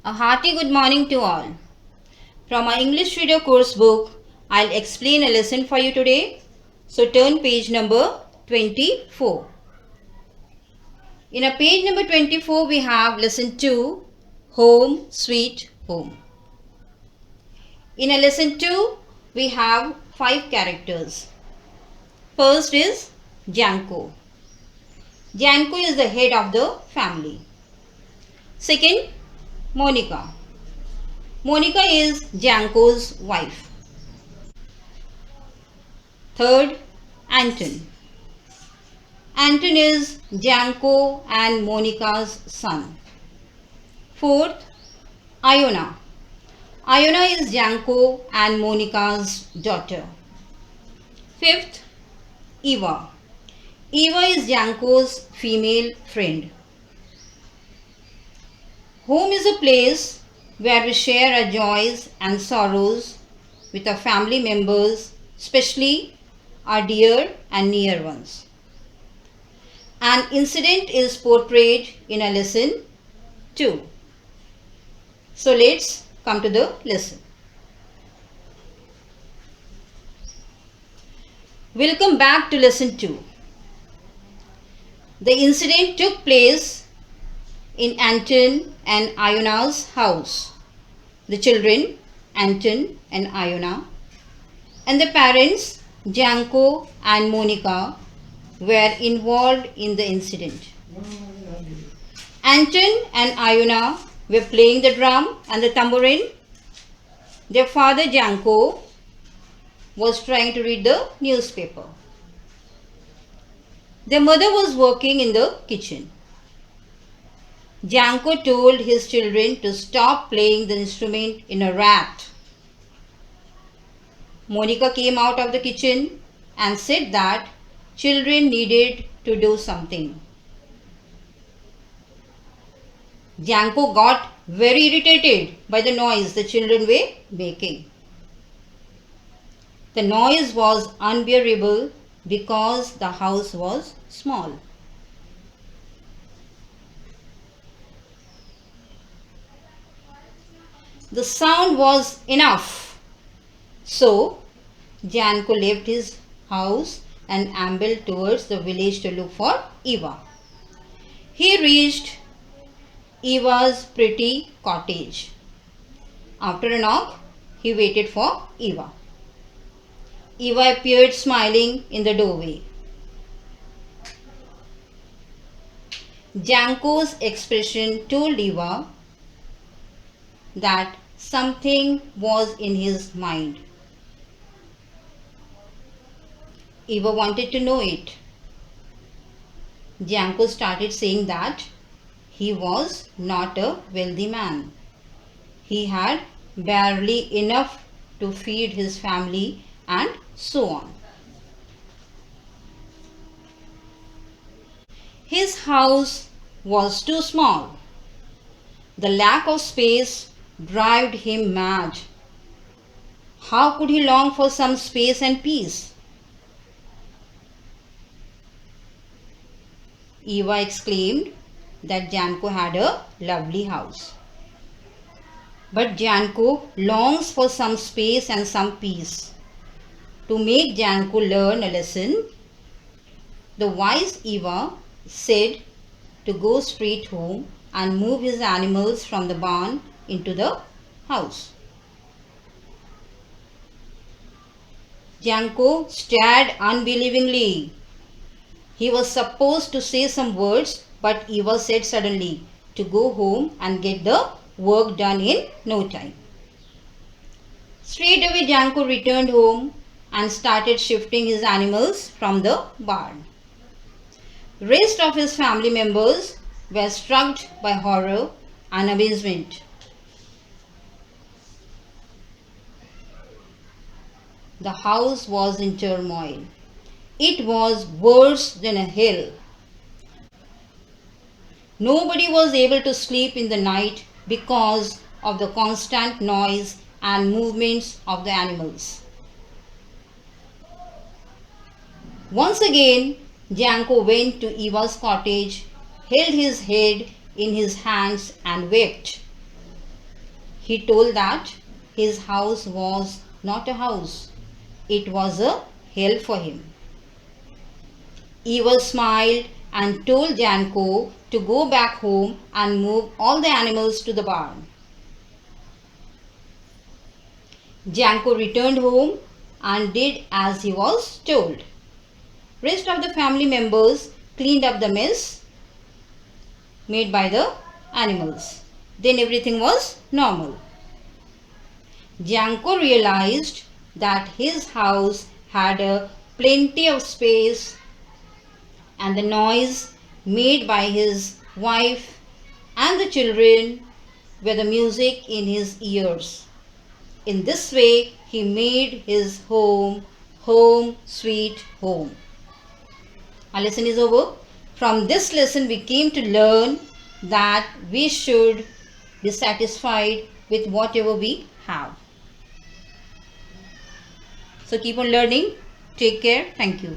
A hearty good morning to all. From our English Reader course book, I'll explain a lesson for you today. So turn page number 24. In a page number 24, we have lesson 2, Home Sweet Home. In a lesson 2, we have 5 characters. First is Janko. Janko is the head of the family. Second, Monica. Monica is Janko's wife. Third, Anton. Anton is Janko and Monica's son. Fourth, Iona. Iona is Janko and Monica's daughter. Fifth, Eva. Eva is Janko's female friend. Home is a place where we share our joys and sorrows with our family members, especially our dear and near ones. An incident is portrayed in a lesson 2. So let's come to the lesson. Welcome back to lesson 2. The incident took place in Anton and Iona's house. The children, Anton and Iona, and the parents, Janko and Monica, were involved in the incident. Anton and Iona were playing the drum and the tambourine. Their father, Janko, was trying to read the newspaper. Their mother was working in the kitchen. Janko told his children to stop playing the instrument in a wrath. Monica came out of the kitchen and said that children needed to do something. Janko got very irritated by the noise the children were making. The noise was unbearable because the house was small. The sound was enough. So, Janko left his house and ambled towards the village to look for Eva. He reached Eva's pretty cottage. After a knock, he waited for Eva. Eva appeared smiling in the doorway. Janko's expression told Eva that something was in his mind. Eva wanted to know it. Janko started saying that he was not a wealthy man. He had barely enough to feed his family and so on. His house was too small. The lack of space drove him mad. How could he long for some space and peace? Eva exclaimed that Janko had a lovely house. But Janko longs for some space and some peace. To make Janko learn a lesson, the wise Eva said to go straight home and move his animals from the barn into the house. Janko stared unbelievingly. He was supposed to say some words, but Eva said suddenly to go home and get the work done in no time. Straight away Janko returned home and started shifting his animals from the barn. Rest of his family members were struck by horror and amazement. The house was in turmoil. It was worse than a hell. Nobody was able to sleep in the night because of the constant noise and movements of the animals. Once again, Janko went to Eva's cottage, held his head in his hands and wept. he told that his house was not a house, it was a hell for him. Eva smiled and told Janko to go back home and move all the animals to the barn. Janko returned home and did as he was told. Rest of the family members cleaned up the mess made by the animals. Then everything was normal. Janko realized that his house had plenty of space and the noise made by his wife and the children were the music in his ears. In this way, he made his home, home sweet home. Our lesson is over. From this lesson, we came to learn that we should be satisfied with whatever we have. So keep on learning. Take care. Thank you.